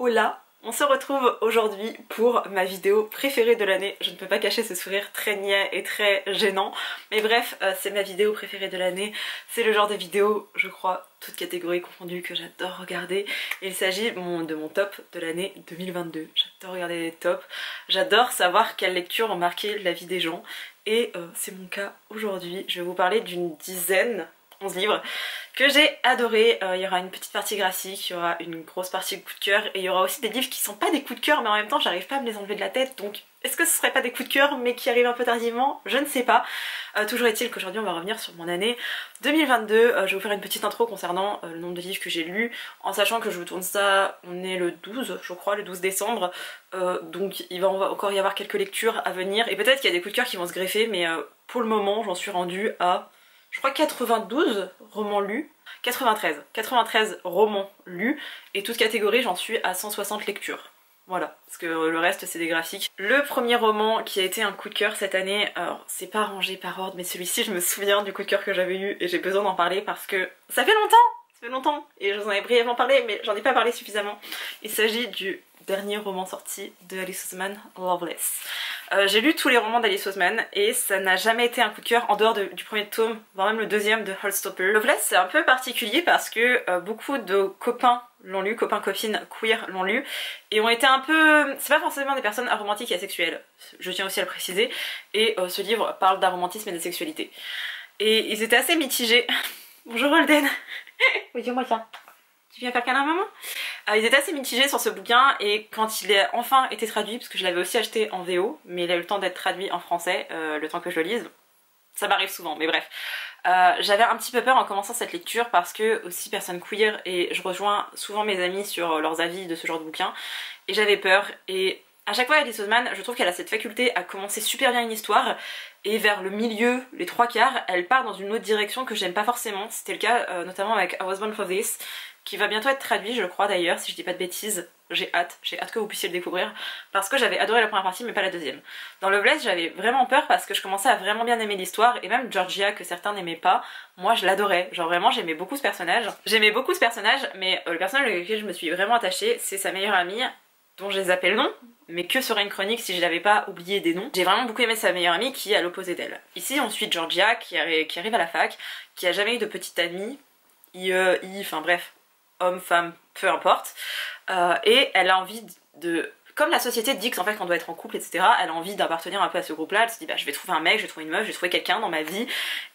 Hola! On se retrouve aujourd'hui pour ma vidéo préférée de l'année. Je ne peux pas cacher ce sourire très niais et très gênant. Mais bref, c'est ma vidéo préférée de l'année. C'est le genre de vidéo, je crois, toutes catégories confondues, que j'adore regarder. Il s'agit de mon top de l'année 2022. J'adore regarder les tops. J'adore savoir quelles lectures ont marqué la vie des gens. Et c'est mon cas aujourd'hui. Je vais vous parler d'une dizaine, 11 livres, que j'ai adoré. Il y aura une petite partie graphique, il y aura une grosse partie coup de cœur et il y aura aussi des livres qui sont pas des coups de cœur mais en même temps j'arrive pas à me les enlever de la tête, donc est-ce que ce serait pas des coups de cœur mais qui arrivent un peu tardivement? Je ne sais pas. Toujours est-il qu'aujourd'hui on va revenir sur mon année 2022. Je vais vous faire une petite intro concernant le nombre de livres que j'ai lus, en sachant que je vous tourne ça, on est le 12 je crois, le 12 décembre, donc il va encore y avoir quelques lectures à venir et peut-être qu'il y a des coups de cœur qui vont se greffer, mais pour le moment j'en suis rendue à, je crois, 92 romans lus, 93 romans lus, et toute catégorie j'en suis à 160 lectures. Voilà, parce que le reste c'est des graphiques. Le premier roman qui a été un coup de cœur cette année, alors c'est pas rangé par ordre, mais celui-ci je me souviens du coup de cœur que j'avais eu et j'ai besoin d'en parler parce que ça fait longtemps et je vous en ai brièvement parlé mais j'en ai pas parlé suffisamment. Il s'agit du dernier roman sorti de Alice Oseman, Loveless. J'ai lu tous les romans d'Alice Oseman et ça n'a jamais été un coup de cœur en dehors du premier tome, voire même le deuxième de Heartstopper. Loveless c'est un peu particulier parce que beaucoup de copains l'ont lu, copains-copines queer l'ont lu, et ont été un peu... c'est pas forcément des personnes aromantiques et asexuelles, je tiens aussi à le préciser, et ce livre parle d'aromantisme et de sexualité. Et ils étaient assez mitigés. Bonjour Holden. Oui, dis-moi tiens. Tu viens faire câlin à maman? Ils étaient assez mitigés sur ce bouquin et quand il a enfin été traduit, parce que je l'avais aussi acheté en VO, mais il a eu le temps d'être traduit en français, le temps que je le lise, ça m'arrive souvent, mais bref. J'avais un petit peu peur en commençant cette lecture parce que, aussi personne queer, et je rejoins souvent mes amis sur leurs avis de ce genre de bouquin, et j'avais peur, et à chaque fois Alice Oseman, je trouve qu'elle a cette faculté à commencer super bien une histoire, et vers le milieu, les trois quarts, elle part dans une autre direction que j'aime pas forcément. C'était le cas notamment avec I Was Born for This, qui va bientôt être traduit je crois d'ailleurs, si je dis pas de bêtises. J'ai hâte que vous puissiez le découvrir, parce que j'avais adoré la première partie mais pas la deuxième. Dans Loveless j'avais vraiment peur parce que je commençais à vraiment bien aimer l'histoire, et même Georgia que certains n'aimaient pas, moi je l'adorais, genre vraiment j'aimais beaucoup ce personnage. Mais le personnage auquel je me suis vraiment attachée, c'est sa meilleure amie, dont je les appelle non, mais que serait une chronique si je n'avais pas oublié des noms. J'ai vraiment beaucoup aimé sa meilleure amie qui est à l'opposé d'elle. Ici on suit Georgia qui arrive à la fac, qui a jamais eu de petite amie, enfin bref, homme, femme, peu importe, et elle a envie de... Comme la société dit qu'en fait qu'on doit être en couple, etc., elle a envie d'appartenir un peu à ce groupe-là. Elle se dit bah je vais trouver un mec, je vais trouver une meuf, je vais trouver quelqu'un dans ma vie,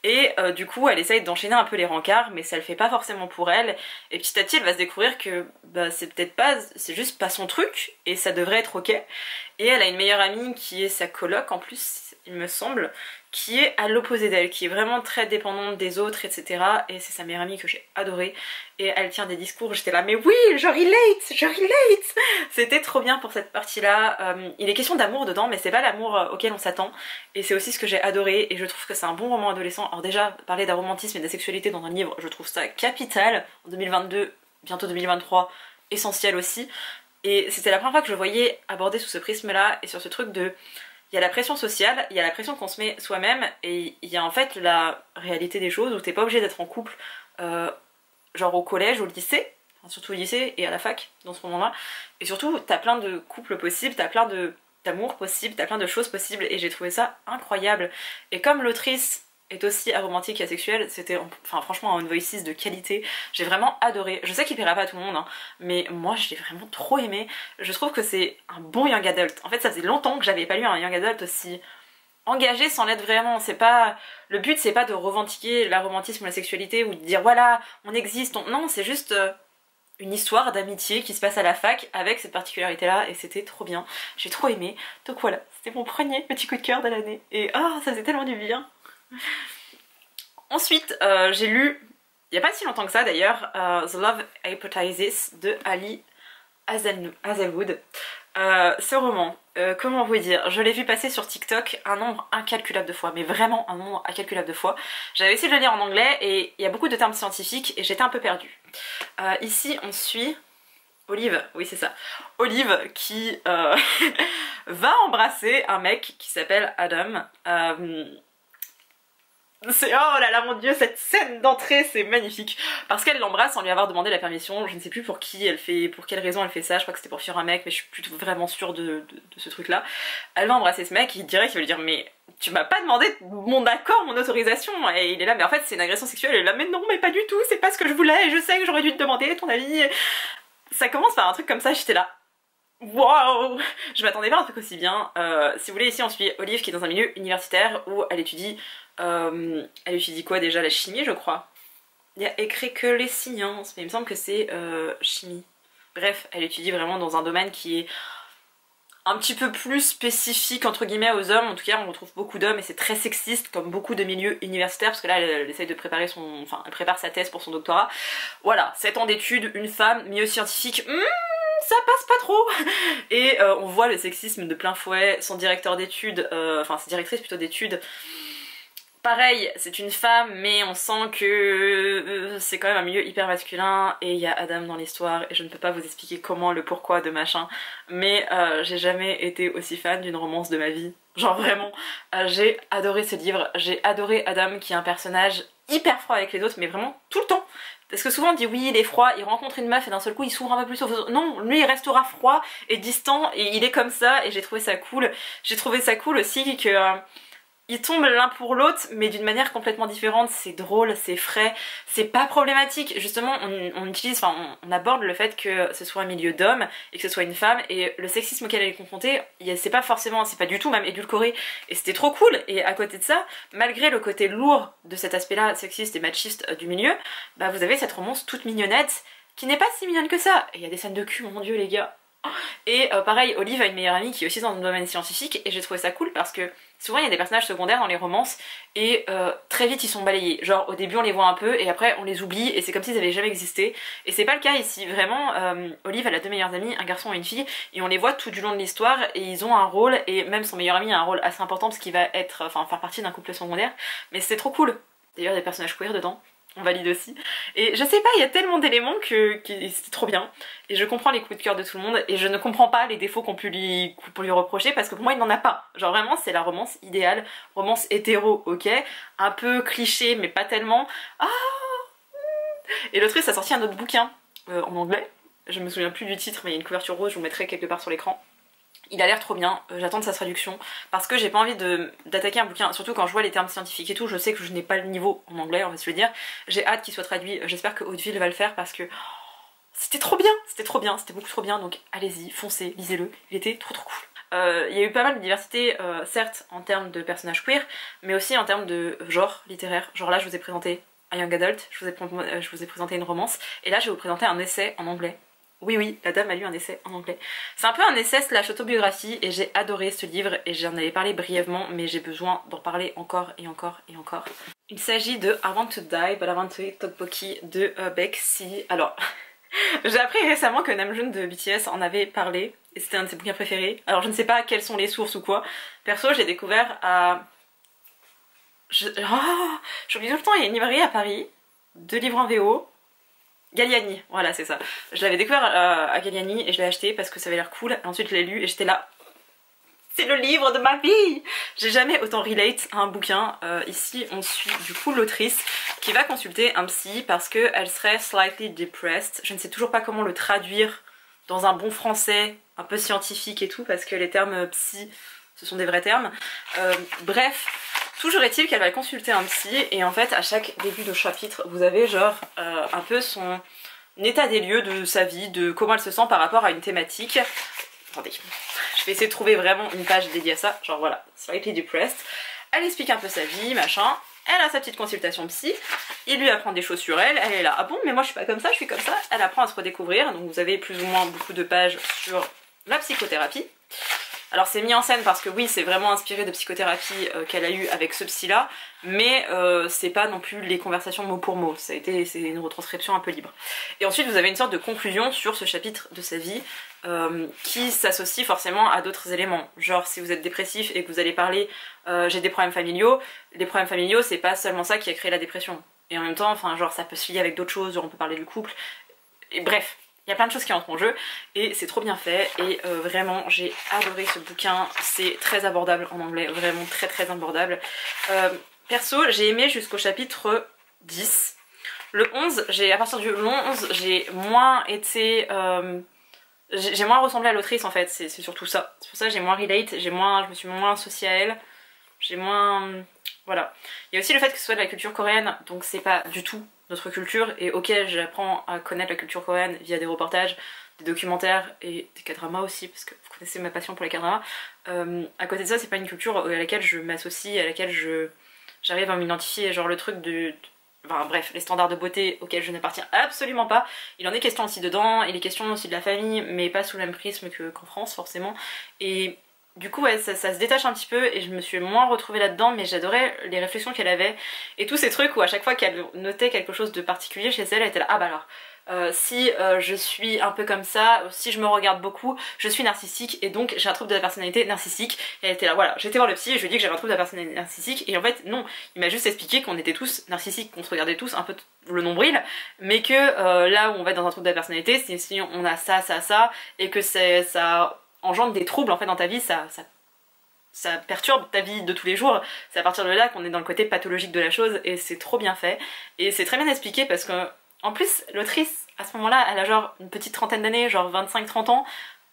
et du coup elle essaye d'enchaîner un peu les rencarts, mais ça le fait pas forcément pour elle, et petit à petit elle va se découvrir que bah c'est peut-être pas, c'est juste pas son truc, et ça devrait être ok. Et elle a une meilleure amie qui est sa coloc en plus, il me semble, qui est à l'opposé d'elle, qui est vraiment très dépendante des autres, etc. Et c'est sa meilleure amie que j'ai adorée. Et elle tient des discours, j'étais là, mais oui, je relate. C'était trop bien pour cette partie-là. Il est question d'amour dedans, mais c'est pas l'amour auquel on s'attend. Et c'est aussi ce que j'ai adoré, et je trouve que c'est un bon roman adolescent. Alors déjà, parler d'aromantisme et de sexualité dans un livre, je trouve ça capital. En 2022, bientôt 2023, essentiel aussi. Et c'était la première fois que je le voyais abordé sous ce prisme-là, et sur ce truc de... il y a la pression sociale, il y a la pression qu'on se met soi-même, et il y a en fait la réalité des choses où t'es pas obligé d'être en couple, genre au collège, au lycée, enfin surtout au lycée et à la fac dans ce moment-là, et surtout t'as plein de couples possibles, t'as plein d'amour possible, t'as plein de choses possibles, et j'ai trouvé ça incroyable. Et comme l'autrice est aussi aromantique et asexuelle, c'était enfin franchement un Voices de qualité, j'ai vraiment adoré. Je sais qu'il plaira pas à tout le monde, hein, mais moi je l'ai vraiment trop aimé. Je trouve que c'est un bon young adult. En fait ça faisait longtemps que j'avais pas lu un young adult aussi engagé sans l'être vraiment. C'est pas... le but c'est pas de revendiquer l'aromantisme ou la sexualité ou de dire voilà on existe, non c'est juste une histoire d'amitié qui se passe à la fac avec cette particularité là, et c'était trop bien, j'ai trop aimé. Donc voilà, c'était mon premier petit coup de cœur de l'année, et ça faisait tellement du bien. Ensuite, j'ai lu, il n'y a pas si longtemps que ça d'ailleurs, The Love Hypothesis de Ali Hazelwood. Ce roman, comment vous dire, je l'ai vu passer sur TikTok un nombre incalculable de fois, mais vraiment un nombre incalculable de fois. J'avais essayé de le lire en anglais et il y a beaucoup de termes scientifiques et j'étais un peu perdue. Ici on suit Olive, oui c'est ça, Olive qui va embrasser un mec qui s'appelle Adam. C'est oh là là mon dieu, cette scène d'entrée c'est magnifique parce qu'elle l'embrasse sans lui avoir demandé la permission. Je ne sais plus pour qui elle fait, pour quelle raison elle fait ça. Je crois que c'était pour fuir un mec, mais je suis plutôt vraiment sûre de ce truc là. Elle va embrasser ce mec, il dirait qu'il va lui dire mais tu m'as pas demandé mon accord, mon autorisation. Et il est là mais en fait c'est une agression sexuelle. Elle est là mais non mais pas du tout, c'est pas ce que je voulais et je sais que j'aurais dû te demander ton avis. Ça commence par un truc comme ça, j'étais là. Waouh, je m'attendais pas à un truc aussi bien. Si vous voulez, ici on suit Olive qui est dans un milieu universitaire où elle étudie quoi déjà? La chimie je crois. Il y a écrit que les sciences, mais il me semble que c'est chimie. Bref, elle étudie vraiment dans un domaine qui est un petit peu plus spécifique entre guillemets aux hommes. En tout cas on retrouve beaucoup d'hommes et c'est très sexiste comme beaucoup de milieux universitaires parce que là elle essaye de préparer son... Enfin elle prépare sa thèse pour son doctorat. Voilà, 7 ans d'études, une femme, milieu scientifique... ça passe pas trop. Et on voit le sexisme de plein fouet. Son directeur d'études, enfin sa directrice plutôt d'études, pareil, c'est une femme mais on sent que c'est quand même un milieu hyper masculin et il y a Adam dans l'histoire et je ne peux pas vous expliquer comment, le pourquoi de machin, mais j'ai jamais été aussi fan d'une romance de ma vie. Genre vraiment, j'ai adoré ce livre, j'ai adoré Adam qui est un personnage hyper froid avec les autres mais vraiment tout le temps. Parce que souvent on dit oui il est froid, il rencontre une meuf et d'un seul coup il s'ouvre un peu plus aux autres. Non, lui il restera froid et distant et il est comme ça et j'ai trouvé ça cool. J'ai trouvé ça cool aussi que ils tombent l'un pour l'autre mais d'une manière complètement différente. C'est drôle, c'est frais, c'est pas problématique. Justement on utilise, enfin on aborde le fait que ce soit un milieu d'hommes et que ce soit une femme et le sexisme auquel elle est confrontée, c'est pas forcément, c'est pas du tout même édulcoré et c'était trop cool. Et à côté de ça, malgré le côté lourd de cet aspect là sexiste et machiste du milieu, bah vous avez cette romance toute mignonnette qui n'est pas si mignonne que ça. Et il y a des scènes de cul, mon dieu les gars. Et pareil, Olive a une meilleure amie qui est aussi dans le domaine scientifique et j'ai trouvé ça cool parce que souvent il y a des personnages secondaires dans les romances et très vite ils sont balayés. Genre au début on les voit un peu et après on les oublie et c'est comme s'ils avaient jamais existé. Et c'est pas le cas ici, vraiment. Olive elle a 2 meilleures amies, un garçon et une fille, et on les voit tout du long de l'histoire et ils ont un rôle, et même son meilleur ami a un rôle assez important parce qu'il va être, enfin faire partie d'un couple secondaire. Mais c'est trop cool. D'ailleurs des personnages queer dedans. On valide aussi. Et je sais pas, il y a tellement d'éléments que c'était trop bien. Et je comprends les coups de cœur de tout le monde et je ne comprends pas les défauts qu'on peut lui reprocher parce que pour moi il n'en a pas. Genre vraiment c'est la romance idéale, romance hétéro, ok, un peu cliché mais pas tellement. Ah. Et l'autrice a sorti un autre bouquin en anglais. Je me souviens plus du titre mais il y a une couverture rose, je vous le mettrai quelque part sur l'écran. Il a l'air trop bien, j'attends de sa traduction parce que j'ai pas envie d'attaquer un bouquin, surtout quand je vois les termes scientifiques et tout, je sais que je n'ai pas le niveau en anglais, on va se le dire. J'ai hâte qu'il soit traduit, j'espère que Hauteville va le faire parce que c'était trop bien, c'était beaucoup trop bien, donc allez-y, foncez, lisez-le, il était trop cool. Il y a eu pas mal de diversité, certes en termes de personnages queer, mais aussi en termes de genre littéraire. Genre là je vous ai présenté un young adult, je vous ai présenté une romance, et là je vais vous présenter un essai en anglais. Oui, la dame a lu un essai en anglais. C'est un peu un essai slash autobiographie et j'ai adoré ce livre et j'en avais parlé brièvement mais j'ai besoin d'en parler encore et encore et encore. Il s'agit de I Want to Die but I Want to Eat Tteokbokki de Baek Si. Alors, j'ai appris récemment que Namjoon de BTS en avait parlé et c'était un de ses bouquins préférés. Alors je ne sais pas quelles sont les sources ou quoi. Perso, j'ai découvert à... j'oublie tout le temps, il y a une librairie à Paris, 2 livres en VO. Galliani, voilà c'est ça. Je l'avais découvert à Galliani et je l'ai acheté parce que ça avait l'air cool. Et ensuite je l'ai lu et j'étais là. C'est le livre de ma vie. J'ai jamais autant relate à un bouquin. Ici on suit du coup l'autrice qui va consulter un psy parce qu'elle serait slightly depressed. Je ne sais toujours pas comment le traduire dans un bon français, un peu scientifique et tout, parce que les termes psy, ce sont des vrais termes. Bref. Toujours est-il qu'elle va consulter un psy et en fait à chaque début de chapitre vous avez genre un peu son état des lieux de sa vie, de comment elle se sent par rapport à une thématique. Attendez, je vais essayer de trouver vraiment une page dédiée à ça, genre voilà, slightly depressed. Elle explique un peu sa vie, machin, elle a sa petite consultation psy, il lui apprend des choses sur elle, elle est là, ah bon mais moi je suis pas comme ça, je suis comme ça, elle apprend à se redécouvrir, donc vous avez plus ou moins beaucoup de pages sur la psychothérapie. Alors c'est mis en scène parce que oui c'est vraiment inspiré de psychothérapie qu'elle a eu avec ce psy là, mais c'est pas non plus les conversations mot pour mot, c'est une retranscription un peu libre. Et ensuite vous avez une sorte de conclusion sur ce chapitre de sa vie qui s'associe forcément à d'autres éléments. Genre si vous êtes dépressif et que vous allez parler j'ai des problèmes familiaux, les problèmes familiaux c'est pas seulement ça qui a créé la dépression. Et en même temps, enfin genre ça peut se lier avec d'autres choses, genre on peut parler du couple, et bref. Il y a plein de choses qui entrent en jeu et c'est trop bien fait et vraiment j'ai adoré ce bouquin, c'est très abordable en anglais, vraiment très abordable. perso j'ai aimé jusqu'au chapitre 10. Le 11, à partir du 11, j'ai moins été... j'ai moins ressemblé à l'autrice en fait, c'est surtout ça. C'est pour ça que j'ai moins relate, je me suis moins associée à elle. J'ai moins... Voilà. Il y a aussi le fait que ce soit de la culture coréenne, donc c'est pas du tout notre culture. Et ok, j'apprends à connaître la culture coréenne via des reportages, des documentaires et des K-dramas aussi, parce que vous connaissez ma passion pour les K-dramas. À côté de ça, c'est pas une culture à laquelle je m'associe, à laquelle j'arrive à m'identifier, genre le truc de... Enfin bref, les standards de beauté auxquels je n'appartiens absolument pas. Il en est question aussi dedans, il est question aussi de la famille, mais pas sous le même prisme qu'en France forcément. Et du coup ouais, ça se détache un petit peu et je me suis moins retrouvée là-dedans, mais j'adorais les réflexions qu'elle avait et tous ces trucs où à chaque fois qu'elle notait quelque chose de particulier chez elle, elle était là, ah bah alors... si je suis un peu comme ça, si je me regarde beaucoup, je suis narcissique et donc j'ai un trouble de la personnalité narcissique. Et elle était là, voilà, j'étais voir le psy et je lui ai dit que j'avais un trouble de la personnalité narcissique et en fait non, il m'a juste expliqué qu'on était tous narcissiques, qu'on se regardait tous un peu le nombril, mais que là où on va être dans un trouble de la personnalité, c'est si on a ça, ça, ça, et que ça engendre des troubles en fait dans ta vie, ça perturbe ta vie de tous les jours. C'est à partir de là qu'on est dans le côté pathologique de la chose et c'est trop bien fait. Et c'est très bien expliqué parce que en plus, l'autrice, à ce moment-là, elle a genre une petite trentaine d'années, genre 25-30 ans,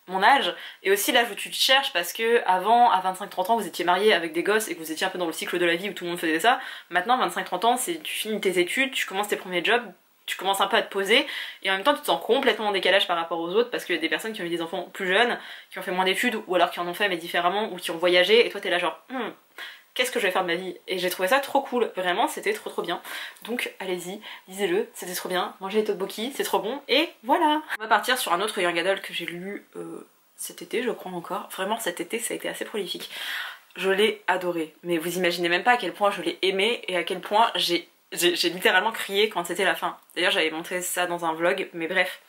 mon âge, et aussi l'âge où tu te cherches parce que avant, à 25-30 ans, vous étiez marié avec des gosses et que vous étiez un peu dans le cycle de la vie où tout le monde faisait ça. Maintenant, 25-30 ans, c'est tu finis tes études, tu commences tes premiers jobs, tu commences un peu à te poser, et en même temps, tu te sens complètement en décalage par rapport aux autres parce qu'il y a des personnes qui ont eu des enfants plus jeunes, qui ont fait moins d'études, ou alors qui en ont fait mais différemment, ou qui ont voyagé, et toi t'es là genre... qu'est-ce que je vais faire de ma vie? Et j'ai trouvé ça trop cool, vraiment c'était trop bien. Donc allez-y, lisez-le, c'était trop bien, mangez les tteokbokki, c'est trop bon, et voilà. On va partir sur un autre young adult que j'ai lu cet été je crois encore. Vraiment cet été ça a été assez prolifique. Je l'ai adoré, mais vous imaginez même pas à quel point je l'ai aimé et à quel point j'ai littéralement crié quand c'était la fin. D'ailleurs j'avais montré ça dans un vlog, mais bref.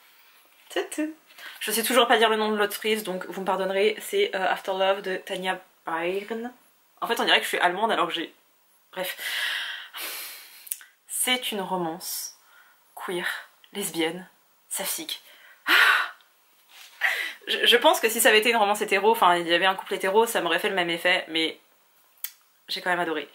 Je sais toujours pas dire le nom de l'autrice, donc vous me pardonnerez, c'est After Love de Tanya Byrne. En fait on dirait que je suis allemande alors que j'ai... Bref. C'est une romance queer, lesbienne, saphique. Je pense que si ça avait été une romance hétéro, enfin il y avait un couple hétéro, ça m'aurait fait le même effet, mais j'ai quand même adoré.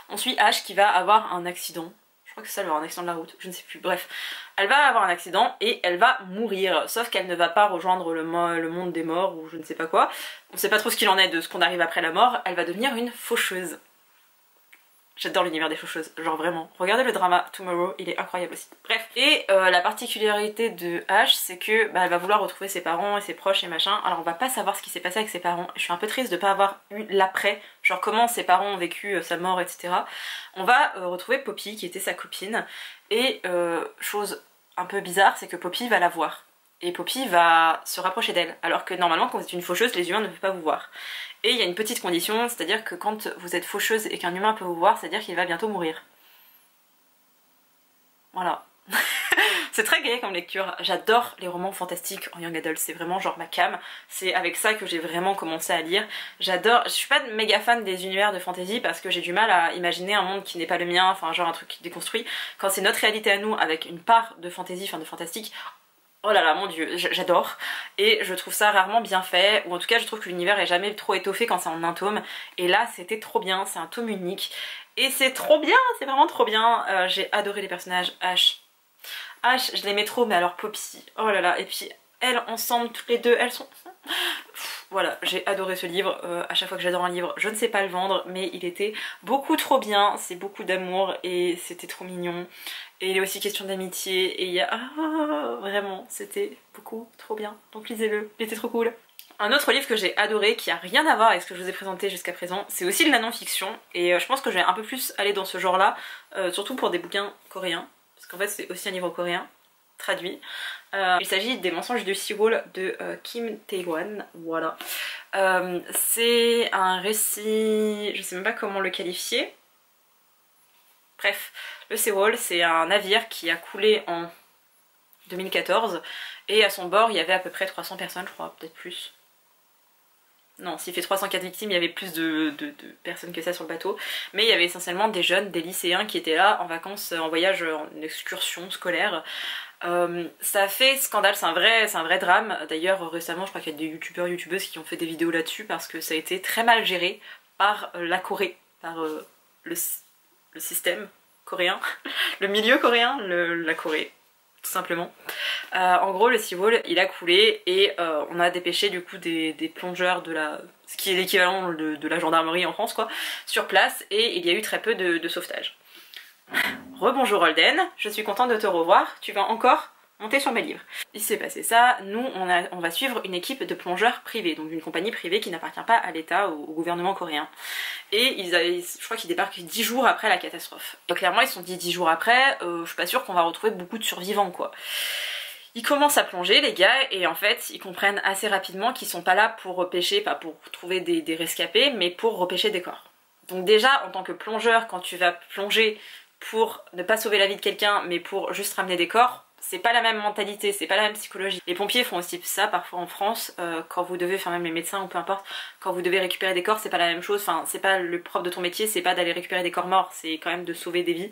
On suit Ash qui va avoir un accident. Je crois que c'est ça, elle va avoir un accident de la route, je ne sais plus, bref. Elle va avoir un accident et elle va mourir, sauf qu'elle ne va pas rejoindre le monde des morts ou je ne sais pas quoi. On sait pas trop ce qu'il en est de ce qu'on arrive après la mort, elle va devenir une faucheuse. J'adore l'univers des faucheuses, genre vraiment. Regardez le drama Tomorrow, il est incroyable aussi. Bref, et la particularité de Ash, c'est que elle va vouloir retrouver ses parents et ses proches et machin. Alors on va pas savoir ce qui s'est passé avec ses parents. Je suis un peu triste de pas avoir eu l'après, genre comment ses parents ont vécu sa mort, etc. On va retrouver Poppy, qui était sa copine. Et chose un peu bizarre, c'est que Poppy va la voir. Et Poppy va se rapprocher d'elle, alors que normalement quand vous êtes une faucheuse, les humains ne peuvent pas vous voir. Et il y a une petite condition, c'est-à-dire que quand vous êtes faucheuse et qu'un humain peut vous voir, c'est-à-dire qu'il va bientôt mourir. Voilà. C'est très gai comme lecture, j'adore les romans fantastiques en young adult, c'est vraiment genre ma cam, c'est avec ça que j'ai vraiment commencé à lire. J'adore, je suis pas méga fan des univers de fantasy parce que j'ai du mal à imaginer un monde qui n'est pas le mien, enfin genre un truc déconstruit. Quand c'est notre réalité à nous avec une part de fantasy, enfin de fantastique, oh là là mon dieu, j'adore. Et je trouve ça rarement bien fait, ou en tout cas je trouve que l'univers est jamais trop étoffé quand c'est en un tome. Et là c'était trop bien, c'est un tome unique. Et c'est trop bien, c'est vraiment trop bien. J'ai adoré les personnages. Ash, je l'aimais trop, mais alors Poppy, oh là là. Et puis elles ensemble, toutes les deux, elles sont... Voilà, j'ai adoré ce livre. À chaque fois que j'adore un livre, je ne sais pas le vendre, mais il était beaucoup trop bien. C'est beaucoup d'amour et c'était trop mignon. Et il est aussi question d'amitié et il y a... Ah, vraiment, c'était beaucoup trop bien. Donc lisez-le, il était trop cool. Un autre livre que j'ai adoré, qui a rien à voir avec ce que je vous ai présenté jusqu'à présent, c'est aussi de la non-fiction. Et je pense que je vais un peu plus aller dans ce genre-là, surtout pour des bouquins coréens. Parce qu'en fait c'est aussi un livre coréen, traduit. Il s'agit des Mensonges de Sewol de Kim Tae-hwan, voilà. C'est un récit, je sais même pas comment le qualifier. Bref, le Sewol c'est un navire qui a coulé en 2014 et à son bord il y avait à peu près 300 personnes je crois, peut-être plus. Non, s'il fait 304 victimes, il y avait plus de personnes que ça sur le bateau. Mais il y avait essentiellement des jeunes, des lycéens qui étaient là en vacances, en voyage, en excursion scolaire. Ça a fait scandale, c'est un vrai drame. D'ailleurs récemment je crois qu'il y a des youtubeurs, youtubeuses qui ont fait des vidéos là-dessus parce que ça a été très mal géré par la Corée, par le système coréen, le milieu coréen, la Corée, tout simplement. En gros, le Seawall, il a coulé et on a dépêché du coup des plongeurs de ce qui est l'équivalent de la gendarmerie en France, quoi, sur place, et il y a eu très peu de sauvetage. Rebonjour Holden, je suis contente de te revoir, tu vas encore monter sur mes livres. Il s'est passé ça, nous on va suivre une équipe de plongeurs privés, donc une compagnie privée qui n'appartient pas à l'État, au gouvernement coréen. Et je crois qu'ils débarquent 10 jours après la catastrophe. Et clairement ils se sont dit 10 jours après, je suis pas sûre qu'on va retrouver beaucoup de survivants quoi. Ils commencent à plonger les gars et en fait ils comprennent assez rapidement qu'ils sont pas là pour repêcher, pas pour trouver des rescapés, mais pour repêcher des corps. Donc déjà en tant que plongeur, quand tu vas plonger pour ne pas sauver la vie de quelqu'un mais pour juste ramener des corps, c'est pas la même mentalité, c'est pas la même psychologie. Les pompiers font aussi ça parfois en France, quand vous devez, enfin même les médecins ou peu importe, quand vous devez récupérer des corps c'est pas la même chose, enfin c'est pas le propre de ton métier, c'est pas d'aller récupérer des corps morts, c'est quand même de sauver des vies.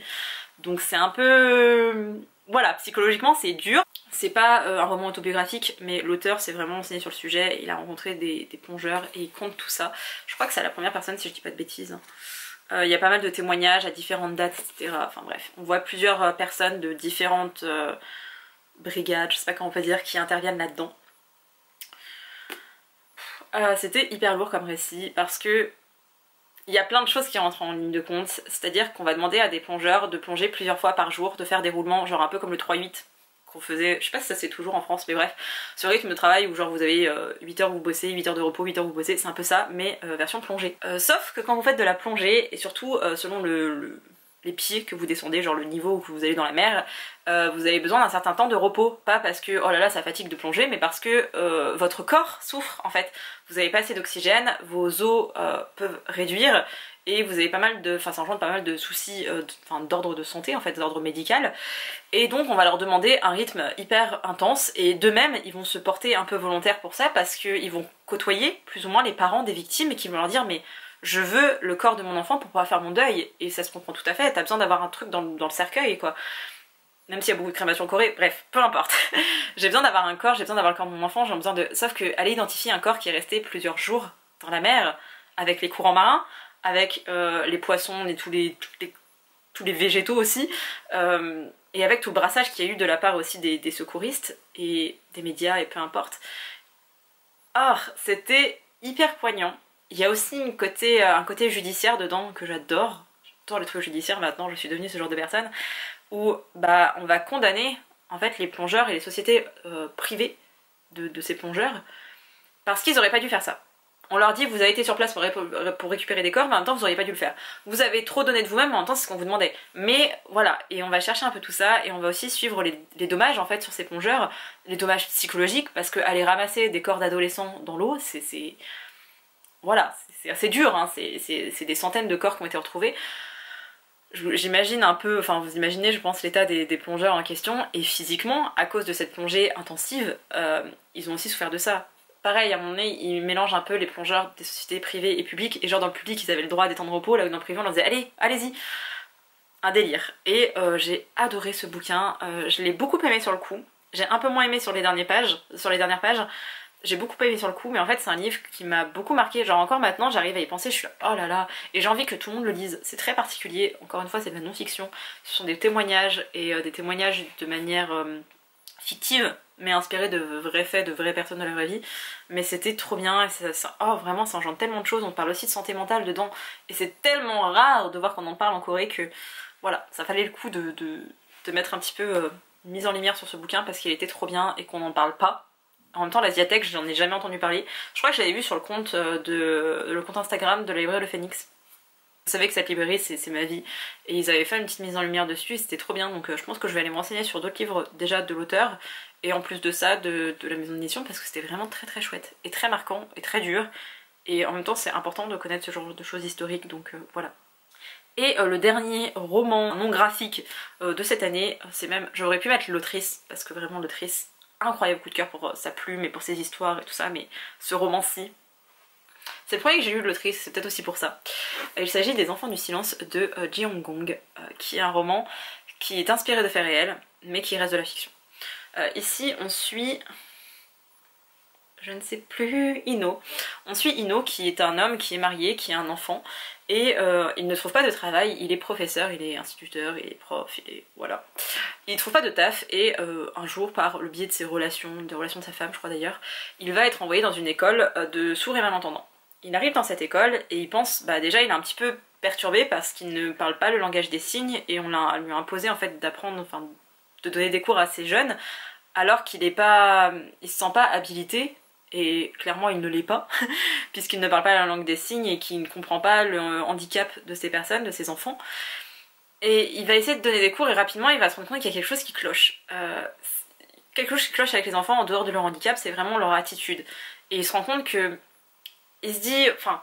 Donc c'est un peu... Voilà, psychologiquement c'est dur. C'est pas un roman autobiographique, mais l'auteur s'est vraiment renseigné sur le sujet, il a rencontré des plongeurs et il compte tout ça. Je crois que c'est la première personne si je dis pas de bêtises. Il y a pas mal de témoignages à différentes dates, etc. Enfin bref, on voit plusieurs personnes de différentes brigades, je sais pas comment on peut dire, qui interviennent là-dedans. C'était hyper lourd comme récit parce que il y a plein de choses qui rentrent en ligne de compte, c'est-à-dire qu'on va demander à des plongeurs de plonger plusieurs fois par jour, de faire des roulements, genre un peu comme le 3-8 qu'on faisait, je sais pas si ça c'est toujours en France, mais bref, ce rythme de travail où genre vous avez 8 heures vous bossez, 8 heures de repos, 8 heures vous bossez, c'est un peu ça, mais version plongée. Sauf que quand vous faites de la plongée, et surtout selon les pieds que vous descendez, genre le niveau où vous allez dans la mer, vous avez besoin d'un certain temps de repos, pas parce que oh là là ça fatigue de plonger, mais parce que votre corps souffre en fait. Vous avez pas assez d'oxygène, vos os peuvent réduire, et vous avez pas mal de, enfin ça engendre pas mal de soucis d'ordre de santé en fait, d'ordre médical, et donc on va leur demander un rythme hyper intense, et d'eux-mêmes ils vont se porter un peu volontaires pour ça, parce qu'ils vont côtoyer plus ou moins les parents des victimes, et qui vont leur dire mais je veux le corps de mon enfant pour pouvoir faire mon deuil, et ça se comprend tout à fait, t'as besoin d'avoir un truc dans le cercueil quoi. Même s'il y a beaucoup de crémations en Corée, bref, peu importe. J'ai besoin d'avoir un corps, j'ai besoin d'avoir le corps de mon enfant, j'ai besoin de... Sauf que aller identifier un corps qui est resté plusieurs jours dans la mer, avec les courants marins, avec les poissons et tous les végétaux aussi, et avec tout le brassage qu'il y a eu de la part aussi des secouristes et des médias et peu importe. Or, c'était hyper poignant. Il y a aussi un côté judiciaire dedans que j'adore. J'adore les trucs judiciaires maintenant, je suis devenue ce genre de personne. Où bah, on va condamner en fait les plongeurs et les sociétés privées de ces plongeurs parce qu'ils auraient pas dû faire ça. On leur dit vous avez été sur place pour récupérer des corps, mais en même temps vous auriez pas dû le faire. Vous avez trop donné de vous-même, mais en même temps c'est ce qu'on vous demandait. Mais voilà, et on va chercher un peu tout ça, et on va aussi suivre les dommages en fait sur ces plongeurs, les dommages psychologiques, parce que aller ramasser des corps d'adolescents dans l'eau, c'est voilà, c'est assez dur, hein. C'est des centaines de corps qui ont été retrouvés. J'imagine un peu, enfin vous imaginez je pense l'état des plongeurs en question, et physiquement, à cause de cette plongée intensive, ils ont aussi souffert de ça. Pareil, à un moment donné, ils mélangent un peu les plongeurs des sociétés privées et publiques, et genre dans le public ils avaient le droit à des temps de repos, là où dans le privé on leur disait allez, allez-y. Un délire. Et j'ai adoré ce bouquin, je l'ai beaucoup aimé sur le coup, j'ai un peu moins aimé sur les dernières pages, j'ai beaucoup aimé sur le coup, mais en fait c'est un livre qui m'a beaucoup marqué, genre encore maintenant j'arrive à y penser, je suis là, oh là là, et j'ai envie que tout le monde le lise, c'est très particulier, encore une fois c'est de la non-fiction, ce sont des témoignages, et des témoignages de manière fictive, mais inspirés de vrais faits, de vraies personnes de la vraie vie, mais c'était trop bien, et oh vraiment ça engendre tellement de choses, on parle aussi de santé mentale dedans, et c'est tellement rare de voir qu'on en parle en Corée que voilà, ça valait le coup de mettre un petit peu mise en lumière sur ce bouquin parce qu'il était trop bien et qu'on n'en parle pas. En même temps, l'Asiatech, j'en ai jamais entendu parler. Je crois que je l'avais vu sur le compte, le compte Instagram de la librairie Le Phénix. Vous savez que cette librairie, c'est ma vie. Et ils avaient fait une petite mise en lumière dessus et c'était trop bien. Donc je pense que je vais aller me renseigner sur d'autres livres déjà de l'auteur. Et en plus de ça, de la maison d'édition parce que c'était vraiment très très chouette. Et très marquant et très dur. Et en même temps, c'est important de connaître ce genre de choses historiques. Donc voilà. Et le dernier roman non graphique de cette année, c'est même... J'aurais pu mettre l'autrice parce que vraiment l'autrice... Incroyable coup de cœur pour sa plume et pour ses histoires et tout ça, mais ce roman-ci, c'est le premier que j'ai lu de l'autrice, c'est peut-être aussi pour ça. Il s'agit des Enfants du silence de Ji Hong-gong, qui est un roman qui est inspiré de faits réels, mais qui reste de la fiction. Ici, on suit... je ne sais plus... Ino. On suit Ino, qui est un homme qui est marié, qui a un enfant, et il ne trouve pas de travail. Il est professeur, il est instituteur, il est prof, voilà. Il trouve pas de taf et un jour, par le biais de ses relations, des relations de sa femme je crois d'ailleurs, il va être envoyé dans une école de sourds et malentendants. Il arrive dans cette école et il pense, bah déjà il est un petit peu perturbé parce qu'il ne parle pas le langage des signes et on lui a imposé en fait d'apprendre, enfin de donner des cours à ces jeunes alors qu'il est pas, il se sent pas habilité et clairement il ne l'est pas puisqu'il ne parle pas la langue des signes et qu'il ne comprend pas le handicap de ces personnes, de ces enfants. Et il va essayer de donner des cours et rapidement il va se rendre compte qu'il y a quelque chose qui cloche. Quelque chose qui cloche avec les enfants en dehors de leur handicap, c'est vraiment leur attitude. Et il se rend compte que il se dit, enfin,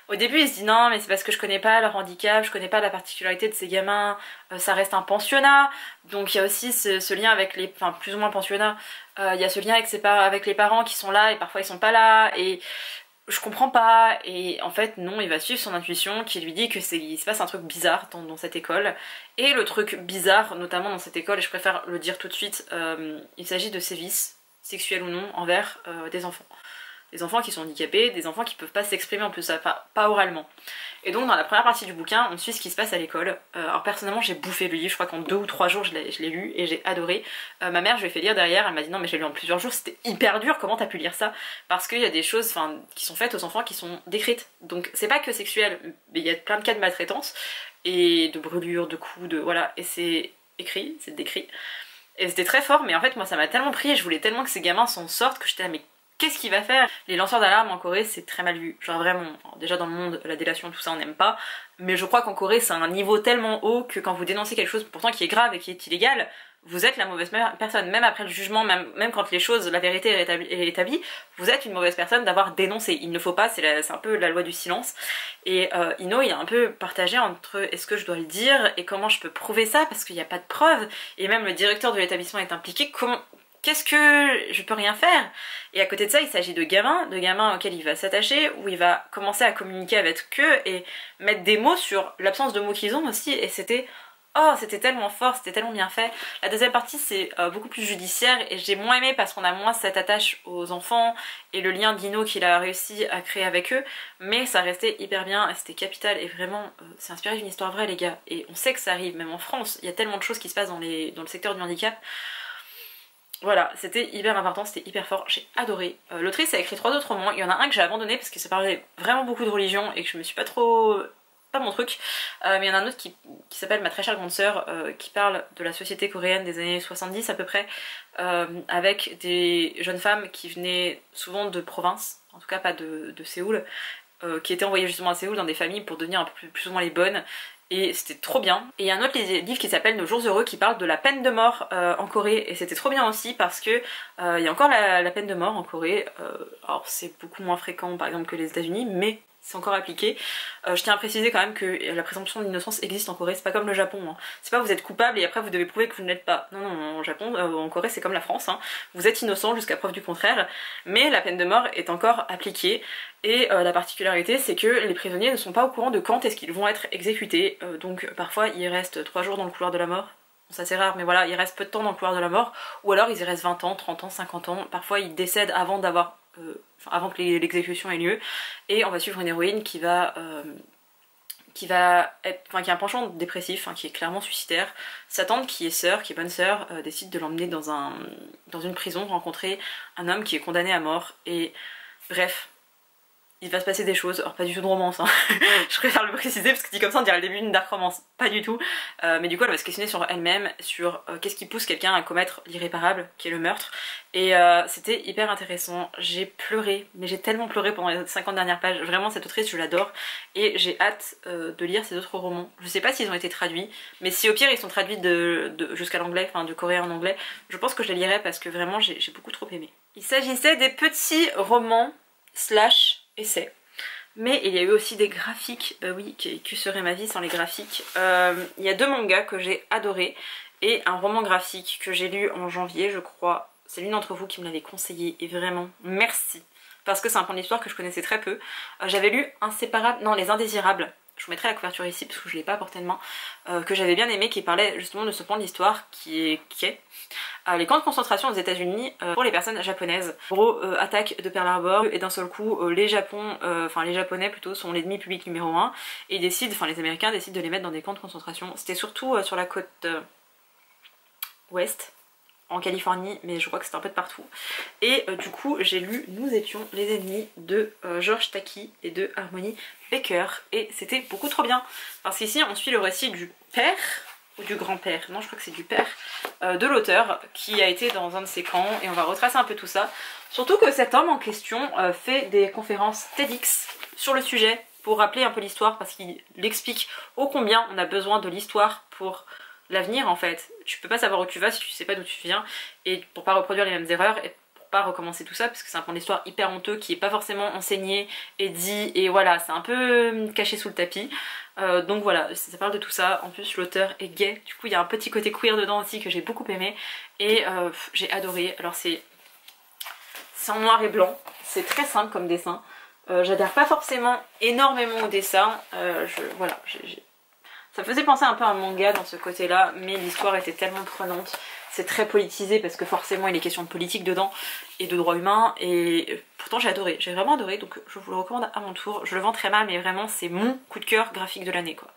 au début il se dit non mais c'est parce que je connais pas leur handicap, je connais pas la particularité de ces gamins, ça reste un pensionnat, donc il y a aussi ce lien avec les, enfin plus ou moins pensionnat, il y a ce lien avec les parents qui sont là et parfois ils sont pas là et je comprends pas, et en fait non, il va suivre son intuition qui lui dit que il se passe un truc bizarre dans cette école, et le truc bizarre notamment dans cette école, et je préfère le dire tout de suite, il s'agit de sévices, sexuels ou non, envers des enfants. Des enfants qui sont handicapés, des enfants qui peuvent pas s'exprimer en plus, pas oralement. Et donc dans la première partie du bouquin, on suit ce qui se passe à l'école. Alors personnellement j'ai bouffé le livre, je crois qu'en 2 ou 3 jours je l'ai lu et j'ai adoré. Ma mère je lui ai fait lire derrière, elle m'a dit non mais j'ai lu en plusieurs jours, c'était hyper dur, comment t'as pu lire ça? Parce qu'il y a des choses qui sont faites aux enfants qui sont décrites. Donc c'est pas que sexuel, mais il y a plein de cas de maltraitance et de brûlures, de coups, de voilà, et c'est écrit, c'est décrit. Et c'était très fort, mais en fait moi ça m'a tellement pris et je voulais tellement que ces gamins s'en sortent que j'étais là mais qu'est-ce qu'il va faire? Les lanceurs d'alarme en Corée c'est très mal vu, genre vraiment, déjà dans le monde, la délation tout ça on n'aime pas, mais je crois qu'en Corée c'est un niveau tellement haut que quand vous dénoncez quelque chose pourtant qui est grave et qui est illégal, vous êtes la mauvaise personne, même après le jugement, même quand les choses, la vérité est établie, vous êtes une mauvaise personne d'avoir dénoncé, il ne faut pas, c'est un peu la loi du silence. Et Ino il a un peu partagé entre est-ce que je dois le dire et comment je peux prouver ça parce qu'il n'y a pas de preuves, et même le directeur de l'établissement est impliqué, qu'est-ce que je peux rien faire? Et à côté de ça, il s'agit de gamins auxquels il va s'attacher, où il va commencer à communiquer avec eux et mettre des mots sur l'absence de mots qu'ils ont aussi, et c'était tellement fort, c'était tellement bien fait. La deuxième partie c'est beaucoup plus judiciaire et j'ai moins aimé parce qu'on a moins cette attache aux enfants et le lien d'Ino qu'il a réussi à créer avec eux, mais ça restait hyper bien et c'était capital, et vraiment c'est inspiré d'une histoire vraie les gars, et on sait que ça arrive même en France, il y a tellement de choses qui se passent dans le secteur du handicap. Voilà, c'était hyper important, c'était hyper fort, j'ai adoré. L'autrice a écrit 3 autres romans, il y en a un que j'ai abandonné parce que ça parlait vraiment beaucoup de religion et que je me suis pas mon truc, mais il y en a un autre qui s'appelle Ma très chère grande sœur, qui parle de la société coréenne des années 70 à peu près, avec des jeunes femmes qui venaient souvent de province, en tout cas pas de Séoul, qui étaient envoyées justement à Séoul dans des familles pour devenir un peu plus ou moins les bonnes. Et c'était trop bien. Et il y a un autre livre qui s'appelle Nos jours heureux qui parle de la peine de mort en Corée, et c'était trop bien aussi parce que il y a encore la peine de mort en Corée. Alors c'est beaucoup moins fréquent par exemple que les États-Unis, mais c'est encore appliqué. Je tiens à préciser quand même que la présomption d'innocence existe en Corée, c'est pas comme le Japon, hein. C'est pas vous êtes coupable et après vous devez prouver que vous ne l'êtes pas. Non, non, en Japon, en Corée c'est comme la France, hein. Vous êtes innocent jusqu'à preuve du contraire, mais la peine de mort est encore appliquée. Et la particularité c'est que les prisonniers ne sont pas au courant de quand est-ce qu'ils vont être exécutés, donc parfois ils restent 3 jours dans le couloir de la mort. Ça c'est rare mais voilà, ils restent peu de temps dans le couloir de la mort, ou alors ils y restent 20 ans, 30 ans, 50 ans, parfois ils décèdent avant que l'exécution ait lieu, et on va suivre une héroïne qui a un penchant dépressif, qui est clairement suicidaire. Sa tante qui est sœur, qui est bonne sœur, décide de l'emmener dans une prison, rencontrer un homme qui est condamné à mort, et bref, il va se passer des choses, alors pas du tout de romance, hein. Je préfère le préciser parce que dit comme ça on dirait le début d'une dark romance, pas du tout, mais du coup elle va se questionner sur elle-même, sur qu'est-ce qui pousse quelqu'un à commettre l'irréparable, qui est le meurtre, et c'était hyper intéressant. J'ai pleuré, mais j'ai tellement pleuré pendant les 50 dernières pages, vraiment cette autrice je l'adore, et j'ai hâte de lire ses autres romans. Je sais pas s'ils ont été traduits, mais si au pire ils sont traduits jusqu'à l'anglais, enfin de coréen en anglais, je pense que je les lirai parce que vraiment j'ai beaucoup trop aimé. Il s'agissait des petits romans / essais. Mais il y a eu aussi des graphiques, bah oui, que serait ma vie sans les graphiques. Il y a 2 mangas que j'ai adorés et un roman graphique que j'ai lu en janvier je crois. C'est l'une d'entre vous qui me l'avait conseillé et vraiment merci. Parce que c'est un point d'histoire que je connaissais très peu. J'avais lu Les Indésirables je vous mettrai la couverture ici parce que je l'ai pas à portée de main, que j'avais bien aimé, qui parlait justement de ce point de l'histoire qui est les camps de concentration aux États-Unis pour les personnes japonaises. En gros, attaque de Pearl Harbor et d'un seul coup les Japonais plutôt sont l'ennemi public numéro 1 et les Américains décident de les mettre dans des camps de concentration. C'était surtout sur la côte ouest, en Californie, mais je crois que c'était un peu de partout. Et du coup j'ai lu Nous étions les ennemis de George Takei et de Harmony Baker, et c'était beaucoup trop bien parce qu'ici on suit le récit du père ou du grand-père, non je crois que c'est du père de l'auteur qui a été dans un de ces camps, et on va retracer un peu tout ça. Surtout que cet homme en question fait des conférences TEDx sur le sujet pour rappeler un peu l'histoire, parce qu'il explique ô combien on a besoin de l'histoire pour l'avenir en fait. Tu peux pas savoir où tu vas si tu sais pas d'où tu viens, et pour pas reproduire les mêmes erreurs et pour pas recommencer tout ça, parce que c'est un point d'histoire hyper honteux qui est pas forcément enseigné et dit, et voilà, c'est un peu caché sous le tapis. Donc voilà, ça parle de tout ça. En plus l'auteur est gay, du coup il y a un petit côté queer dedans aussi que j'ai beaucoup aimé, et j'ai adoré. Alors c'est en noir et blanc, c'est très simple comme dessin. J'adhère pas forcément énormément au dessin, ça me faisait penser un peu à un manga dans ce côté-là, mais l'histoire était tellement prenante. C'est très politisé parce que forcément il est question de politique dedans et de droits humains, et pourtant j'ai adoré, j'ai vraiment adoré, donc je vous le recommande à mon tour. Je le vends très mal, mais vraiment c'est mon coup de cœur graphique de l'année quoi.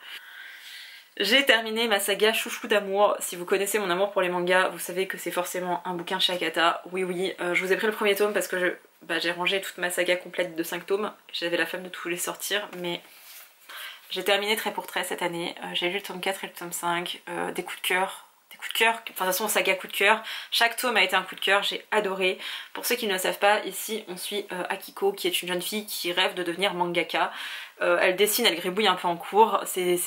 J'ai terminé ma saga chouchou d'amour. Si vous connaissez mon amour pour les mangas, vous savez que c'est forcément un bouquin chez Akata. Oui, je vous ai pris le premier tome parce que j'ai rangé toute ma saga complète de 5 tomes. J'avais la flemme de tous les sortir, mais j'ai terminé trait pour trait cette année. J'ai lu le tome 4 et le tome 5, des coups de cœur. Enfin de toute façon saga coup de cœur, chaque tome a été un coup de cœur, j'ai adoré. Pour ceux qui ne le savent pas, ici on suit Akiko, qui est une jeune fille qui rêve de devenir mangaka. Elle dessine, elle gribouille un peu en cours, ses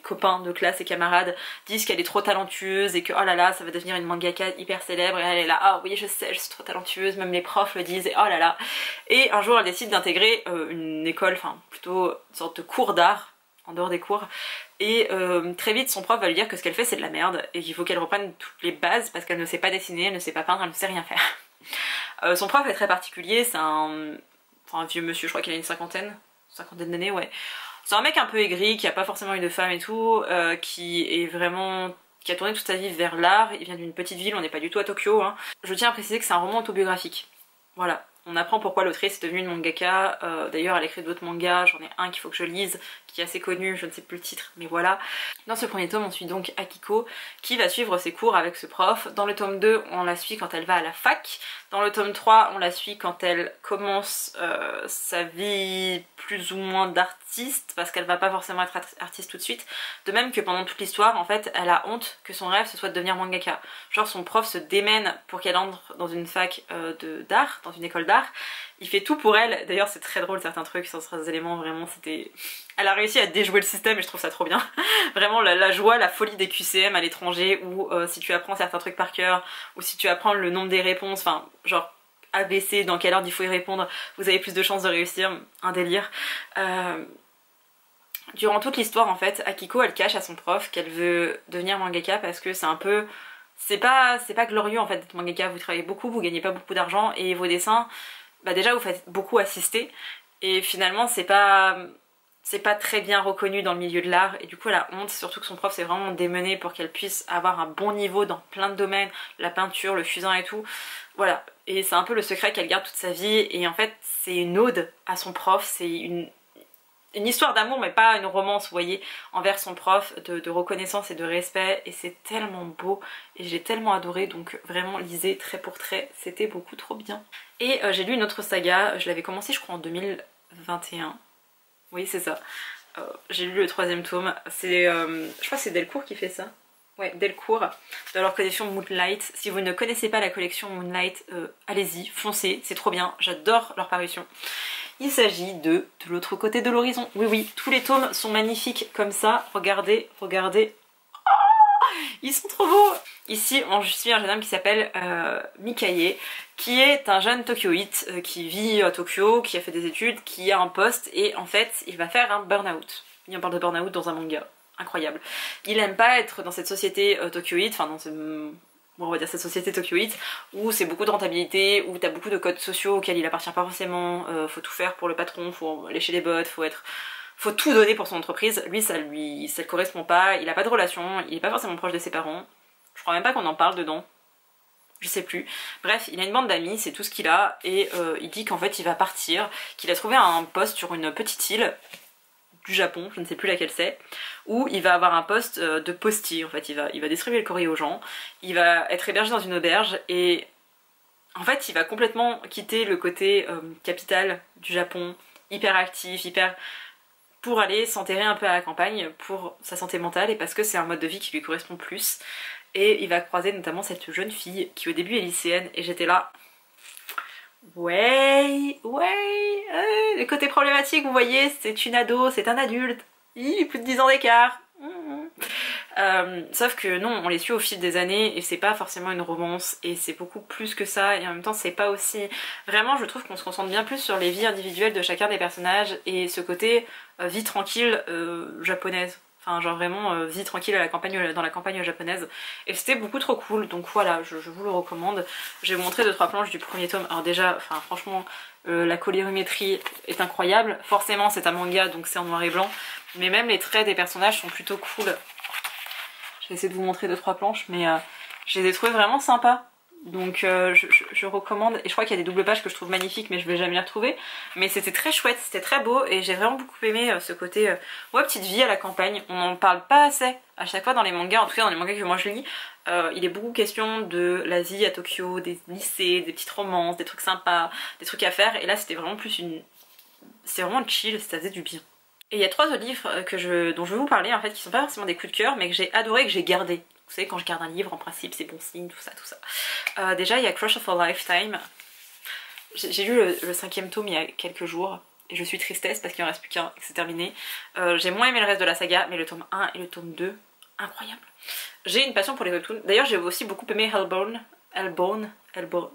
copains de classe et camarades disent qu'elle est trop talentueuse et que oh là là ça va devenir une mangaka hyper célèbre, et elle est là ah oui je sais, je suis trop talentueuse, même les profs le disent, et oh là là. Et un jour elle décide d'intégrer une école, enfin plutôt une sorte de cours d'art en dehors des cours, et très vite son prof va lui dire que ce qu'elle fait c'est de la merde et qu'il faut qu'elle reprenne toutes les bases parce qu'elle ne sait pas dessiner, elle ne sait pas peindre, elle ne sait rien faire. Son prof est très particulier, c'est un vieux monsieur, je crois qu'il a une cinquantaine d'années, ouais. C'est un mec un peu aigri, qui a pas forcément eu de femme et tout, qui a tourné toute sa vie vers l'art. Il vient d'une petite ville, on n'est pas du tout à Tokyo, hein. Je tiens à préciser que c'est un roman autobiographique, voilà. On apprend pourquoi l'autrice est devenue une mangaka, d'ailleurs elle écrit d'autres mangas, j'en ai un qu'il faut que je lise, qui est assez connu, je ne sais plus le titre, mais voilà. Dans ce premier tome on suit donc Akiko, qui va suivre ses cours avec ce prof. Dans le tome 2 on la suit quand elle va à la fac. Dans le tome 3 on la suit quand elle commence sa vie plus ou moins d'artiste, parce qu'elle va pas forcément être artiste tout de suite. De même que pendant toute l'histoire en fait elle a honte que son rêve ce soit de devenir mangaka. Genre son prof se démène pour qu'elle entre dans une fac d'art, dans une école d'art. Il fait tout pour elle, d'ailleurs c'est très drôle certains trucs sur ces éléments, vraiment c'était... Elle a réussi à déjouer le système et je trouve ça trop bien. Vraiment la joie, la folie des QCM à l'étranger, où si tu apprends certains trucs par cœur, ou si tu apprends le nombre des réponses, enfin genre ABC, dans quelle ordre il faut y répondre, vous avez plus de chances de réussir, un délire. Durant toute l'histoire en fait, Akiko elle cache à son prof qu'elle veut devenir mangaka parce que c'est un peu... C'est pas glorieux en fait d'être mangaka, vous travaillez beaucoup, vous gagnez pas beaucoup d'argent et vos dessins, bah déjà vous faites beaucoup assister et finalement c'est pas très bien reconnu dans le milieu de l'art, et du coup elle a honte, surtout que son prof s'est vraiment démené pour qu'elle puisse avoir un bon niveau dans plein de domaines, la peinture, le fusain et tout, voilà. Et c'est un peu le secret qu'elle garde toute sa vie, et en fait c'est une ode à son prof, c'est une histoire d'amour mais pas une romance, vous voyez, envers son prof, de reconnaissance et de respect, et c'est tellement beau et j'ai tellement adoré, donc vraiment lisez trait pour trait, c'était beaucoup trop bien. Et j'ai lu une autre saga, je l'avais commencé je crois en 2021, oui c'est ça, j'ai lu le 3e tome, c'est je crois que c'est Delcourt qui fait ça. Ouais, Delcourt, de leur collection Moonlight. Si vous ne connaissez pas la collection Moonlight, allez-y, foncez, c'est trop bien, j'adore leur parution. Il s'agit de l'autre côté de l'horizon. Oui, tous les tomes sont magnifiques comme ça. Regardez, regardez. Oh, ils sont trop beaux. Ici, on suit un jeune homme qui s'appelle Mikaye, qui est un jeune tokyoïte qui vit à Tokyo, qui a fait des études, qui a un poste, et en fait, il va faire un burn-out. On parle de burn-out dans un manga. Incroyable. Il aime pas être dans cette société tokyoïte, enfin dans ce... Bon, on va dire cette société tokyoïte, où c'est beaucoup de rentabilité, où t'as beaucoup de codes sociaux auxquels il appartient pas forcément, faut tout faire pour le patron, faut lécher les bottes, faut être faut tout donner pour son entreprise. Lui ça le correspond pas, il a pas de relation, il est pas forcément proche de ses parents. Je crois même pas qu'on en parle dedans. Je sais plus. Bref, il a une bande d'amis, c'est tout ce qu'il a, et il dit qu'en fait il va partir, qu'il a trouvé un poste sur une petite île du Japon, je ne sais plus laquelle c'est, où il va avoir un poste de postier. En fait il va distribuer le courrier aux gens, il va être hébergé dans une auberge, et en fait il va complètement quitter le côté capitale du Japon, hyper actif, pour aller s'enterrer un peu à la campagne pour sa santé mentale et parce que c'est un mode de vie qui lui correspond plus. Et il va croiser notamment cette jeune fille qui au début est lycéenne, et j'étais là... le côté problématique, vous voyez, c'est une ado, c'est un adulte, plus de 10 ans d'écart. Sauf que non, on les suit au fil des années et c'est pas forcément une romance et c'est beaucoup plus que ça, et en même temps c'est pas aussi... Vraiment je trouve qu'on se concentre bien plus sur les vies individuelles de chacun des personnages et ce côté vie tranquille japonaise. Enfin genre vraiment vie tranquille à la campagne, dans la campagne japonaise, et c'était beaucoup trop cool, donc voilà, je vous le recommande. J'ai montré 2-3 planches du premier tome. Alors déjà, enfin franchement, la colorimétrie est incroyable, forcément c'est un manga donc c'est en noir et blanc, mais même les traits des personnages sont plutôt cool. Je vais essayer de vous montrer 2-3 planches, mais je les ai trouvées vraiment sympas. Donc je recommande, et je crois qu'il y a des doubles pages que je trouve magnifiques mais je vais jamais les retrouver, mais c'était très chouette, c'était très beau et j'ai vraiment beaucoup aimé ce côté ouais, petite vie à la campagne. On n'en parle pas assez à chaque fois dans les mangas, en tout cas dans les mangas que moi je lis. Il est beaucoup question de la vie à Tokyo, des lycées, des petites romances, des trucs sympas, des trucs à faire, et là c'était vraiment plus une... c'est vraiment chill, ça faisait du bien. Et il y a 3 autres livres dont je vais vous parler en fait, qui sont pas forcément des coups de cœur mais que j'ai adoré, que j'ai gardé. Vous savez, quand je garde un livre, en principe, c'est bon signe, tout ça. Déjà, il y a Crush of a Lifetime. J'ai lu le 5e tome il y a quelques jours, et je suis tristesse parce qu'il en reste plus qu'un, et que c'est terminé. J'ai moins aimé le reste de la saga, mais le tome 1 et le tome 2, incroyable. J'ai une passion pour les webtoons. D'ailleurs, j'ai aussi beaucoup aimé Hellbound. Je vous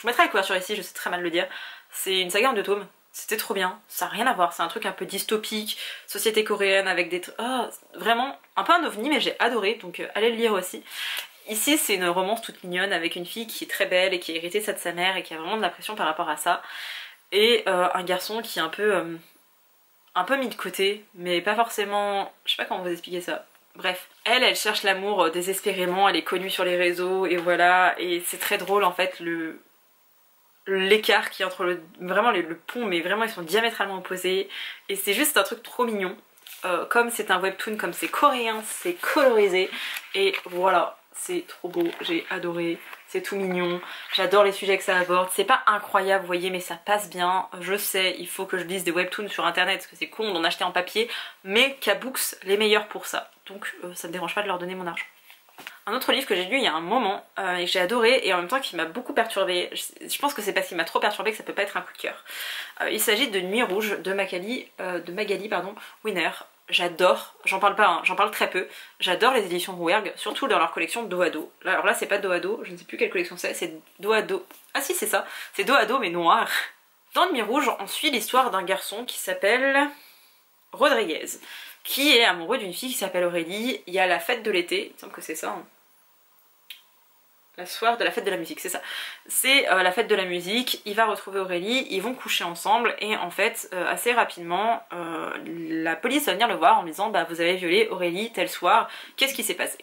mettrai la couverture ici, je sais très mal le dire. C'est une saga en 2 tomes. C'était trop bien, ça n'a rien à voir, c'est un truc un peu dystopique, société coréenne avec des... Oh, vraiment un peu un ovni, mais j'ai adoré, donc allez le lire aussi. Ici c'est une romance toute mignonne avec une fille qui est très belle et qui a hérité ça de sa mère et qui a vraiment de la pression par rapport à ça. Et un garçon qui est un peu mis de côté, mais pas forcément... Je sais pas comment vous expliquer ça. Bref, elle cherche l'amour désespérément, elle est connue sur les réseaux et voilà, et c'est très drôle en fait l'écart qui est entre vraiment le pont, mais vraiment ils sont diamétralement opposés et c'est juste un truc trop mignon. Comme c'est un webtoon, comme c'est coréen, c'est colorisé et voilà, c'est trop beau, j'ai adoré, c'est tout mignon, j'adore les sujets que ça aborde, c'est pas incroyable vous voyez mais ça passe bien. Je sais, il faut que je lise des webtoons sur internet parce que c'est con d'en acheter en papier, mais K-Books les meilleurs pour ça, donc ça me dérange pas de leur donner mon argent. Un autre livre que j'ai lu il y a un moment et que j'ai adoré et en même temps qui m'a beaucoup perturbée, je pense que c'est parce qu'il m'a trop perturbée que ça peut pas être un coup de cœur. Il s'agit de Nuit Rouge de Magali Winer. J'adore, j'en parle pas, hein, j'en parle très peu, j'adore les éditions Rouergue, surtout dans leur collection dos à dos. Alors là c'est pas dos à dos, je ne sais plus quelle collection c'est dos à dos. Ah si c'est ça, c'est dos à dos mais noir. Dans Nuit Rouge on suit l'histoire d'un garçon qui s'appelle Rodriguez, qui est amoureux d'une fille qui s'appelle Aurélie. Il y a la fête de l'été, il me semble que c'est ça, hein. La soirée de la fête de la musique, c'est ça. C'est la fête de la musique, il va retrouver Aurélie, ils vont coucher ensemble et en fait assez rapidement la police va venir le voir en lui disant bah vous avez violé Aurélie tel soir, qu'est-ce qui s'est passé?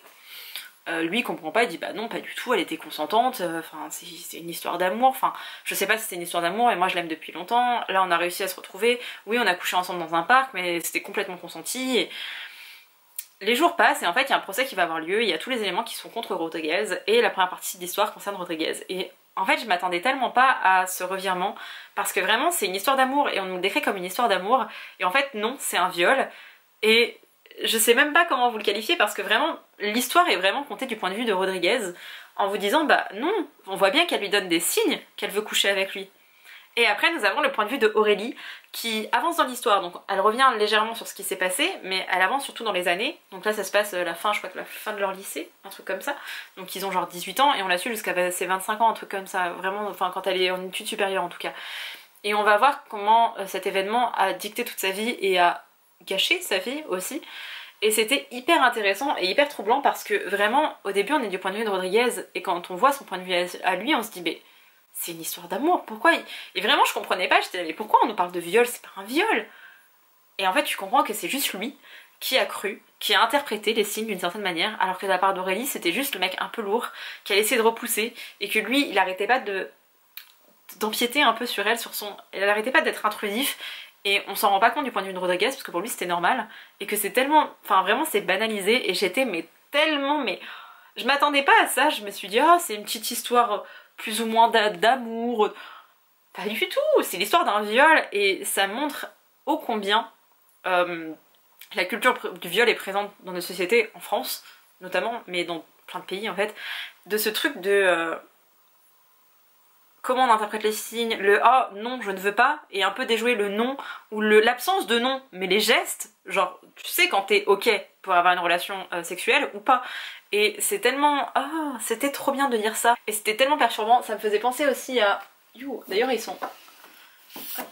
Lui il comprend pas, il dit bah non pas du tout, elle était consentante, enfin c'est une histoire d'amour, enfin je sais pas si c'était une histoire d'amour et moi je l'aime depuis longtemps, là on a réussi à se retrouver, oui on a couché ensemble dans un parc mais c'était complètement consenti et... Les jours passent et en fait il y a un procès qui va avoir lieu, il y a tous les éléments qui sont contre Rodriguez et la première partie de l'histoire concerne Rodriguez. Et en fait je m'attendais tellement pas à ce revirement parce que vraiment c'est une histoire d'amour et on nous le décrit comme une histoire d'amour et en fait non, c'est un viol et je sais même pas comment vous le qualifier parce que vraiment l'histoire est vraiment contée du point de vue de Rodriguez en vous disant bah non, on voit bien qu'elle lui donne des signes qu'elle veut coucher avec lui. Et après nous avons le point de vue de Aurélie qui avance dans l'histoire, donc elle revient légèrement sur ce qui s'est passé, mais elle avance surtout dans les années. Donc là ça se passe la fin, je crois que la fin de leur lycée, un truc comme ça. Donc ils ont genre 18 ans et on la suit jusqu'à ses 25 ans, un truc comme ça, vraiment, enfin quand elle est en études supérieures en tout cas. Et on va voir comment cet événement a dicté toute sa vie et a gâché sa vie aussi. Et c'était hyper intéressant et hyper troublant parce que vraiment au début on est du point de vue de Rodriguez et quand on voit son point de vue à lui on se dit mais c'est une histoire d'amour, pourquoi Et vraiment je comprenais pas, j'étais là mais pourquoi on nous parle de viol, c'est pas un viol. Et en fait tu comprends que c'est juste lui qui a cru, qui a interprété les signes d'une certaine manière, alors que de la part d'Aurélie c'était juste le mec un peu lourd qui a essayé de repousser, et que lui il arrêtait pas d'empiéter un peu sur elle, elle arrêtait pas d'être intrusif, et on s'en rend pas compte du point de vue de Rodriguez parce que pour lui c'était normal, et que c'est tellement, enfin vraiment c'est banalisé, et j'étais mais tellement, mais je m'attendais pas à ça, je me suis dit oh c'est une petite histoire plus ou moins d'amour, pas du tout, c'est l'histoire d'un viol, et ça montre ô combien la culture du viol est présente dans nos sociétés, en France notamment, mais dans plein de pays en fait, de ce truc de comment on interprète les signes, le ah non je ne veux pas, et un peu déjouer le non, ou l'absence de non, mais les gestes, genre tu sais quand t'es ok pour avoir une relation sexuelle ou pas, et c'est tellement, ah c'était trop bien de dire ça, et c'était tellement perturbant, ça me faisait penser aussi à, d'ailleurs ils sont... Hop.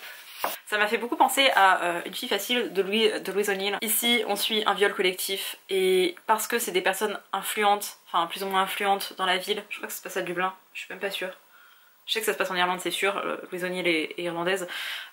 Ça m'a fait beaucoup penser à Une fille facile de Louise O'Neill. Ici on suit un viol collectif, et parce que c'est des personnes influentes, enfin plus ou moins influentes dans la ville, je crois que ça se passe à Dublin, je suis même pas sûre. Je sais que ça se passe en Irlande c'est sûr, Louise O'Neill est irlandaise.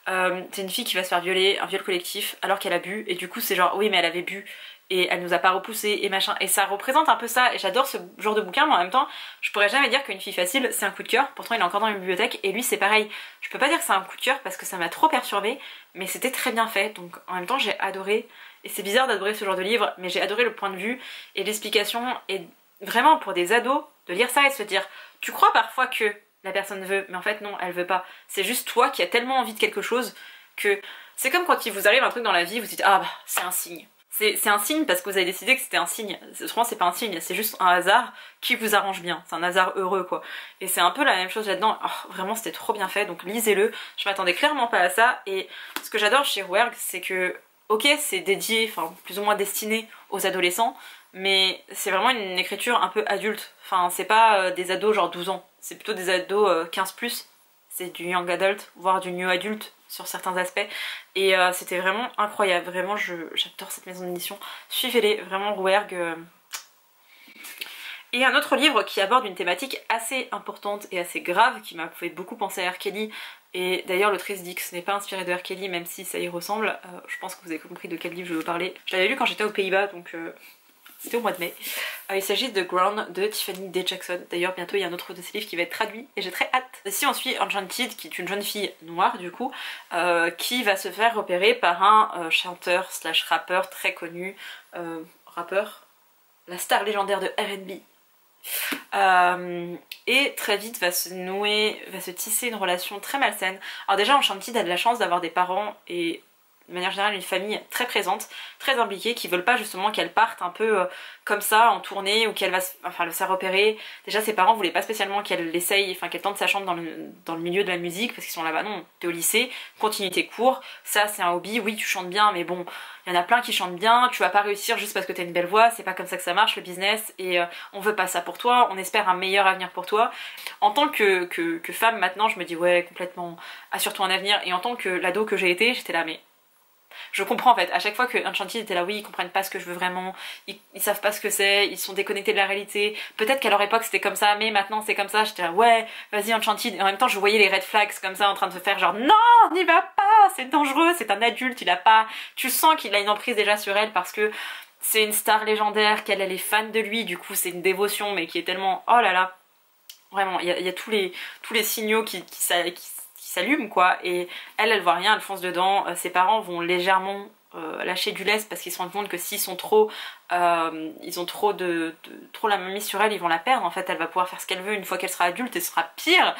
C'est une fille qui va se faire violer, un viol collectif, alors qu'elle a bu, et du coup c'est genre oui mais elle avait bu, et elle nous a pas repoussé et machin, et ça représente un peu ça, et j'adore ce genre de bouquin, mais en même temps je pourrais jamais dire qu'Une fille facile c'est un coup de cœur, pourtant il est encore dans une bibliothèque, et lui c'est pareil, je peux pas dire que c'est un coup de cœur parce que ça m'a trop perturbée, mais c'était très bien fait, donc en même temps j'ai adoré, et c'est bizarre d'adorer ce genre de livre, mais j'ai adoré le point de vue et l'explication, et vraiment pour des ados, de lire ça et de se dire, tu crois parfois que la personne veut, mais en fait non, elle veut pas. C'est juste toi qui as tellement envie de quelque chose que... C'est comme quand il vous arrive un truc dans la vie, vous dites ah bah c'est un signe. C'est un signe parce que vous avez décidé que c'était un signe. Autrement c'est pas un signe, c'est juste un hasard qui vous arrange bien. C'est un hasard heureux quoi. Et c'est un peu la même chose là-dedans. Oh, vraiment c'était trop bien fait, donc lisez-le. Je m'attendais clairement pas à ça, et ce que j'adore chez Rouergue c'est que ok c'est dédié, enfin plus ou moins destiné aux adolescents, mais c'est vraiment une écriture un peu adulte. Enfin c'est pas des ados genre 12 ans. C'est plutôt des ados 15+, c'est du young adult, voire du new adulte sur certains aspects, et c'était vraiment incroyable, vraiment j'adore cette maison d'édition, suivez-les, vraiment Rouergue. Et un autre livre qui aborde une thématique assez importante et assez grave, qui m'a fait beaucoup penser à R. Kelly, et d'ailleurs l'autrice dit que ce n'est pas inspiré de R. Kelly, même si ça y ressemble, je pense que vous avez compris de quel livre je veux parler. Je l'avais lu quand j'étais aux Pays-Bas, donc... C'était au mois de mai. Il s'agit de Ground de Tiffany D. Jackson. D'ailleurs bientôt il y a un autre de ses livres qui va être traduit et j'ai très hâte. Ici on suit Enchanted qui est une jeune fille noire du coup qui va se faire repérer par un chanteur slash rappeur très connu. Rappeur, la star légendaire de R&B. Et très vite va se tisser une relation très malsaine. Alors déjà Enchanted a de la chance d'avoir des parents et de manière générale une famille très présente, très impliquée, qui veulent pas justement qu'elle parte un peu comme ça en tournée, ou qu'elle va le faire repérer. Déjà ses parents voulaient pas spécialement qu'elle essaye, enfin qu'elle tente sa chance dans le milieu de la musique, parce qu'ils sont là-bas, non, t'es au lycée, continue tes cours, ça c'est un hobby, oui tu chantes bien, mais bon, il y en a plein qui chantent bien, tu vas pas réussir juste parce que t'as une belle voix, c'est pas comme ça que ça marche le business, et on veut pas ça pour toi, on espère un meilleur avenir pour toi. En tant que femme maintenant, je me dis ouais complètement, assure-toi un avenir, et en tant que l'ado que j'ai été, j'étais là mais... Je comprends en fait, à chaque fois que Enchanted était là, oui, ils comprennent pas ce que je veux vraiment, ils savent pas ce que c'est, ils sont déconnectés de la réalité, peut-être qu'à leur époque c'était comme ça, mais maintenant c'est comme ça, j'étais là, ouais, vas-y Enchanted, et en même temps je voyais les red flags comme ça en train de se faire genre, non, n'y va pas, c'est dangereux, c'est un adulte, il a pas, tu sens qu'il a une emprise déjà sur elle parce que c'est une star légendaire, qu'elle est fan de lui, du coup c'est une dévotion, mais qui est tellement, oh là là, vraiment, il y a tous les signaux qui s'allume quoi, et elle voit rien, elle fonce dedans. Ses parents vont légèrement lâcher du lest parce qu'ils se rendent compte que s'ils sont trop ils ont trop la main mise sur elle, ils vont la perdre en fait, elle va pouvoir faire ce qu'elle veut une fois qu'elle sera adulte et ce sera pire,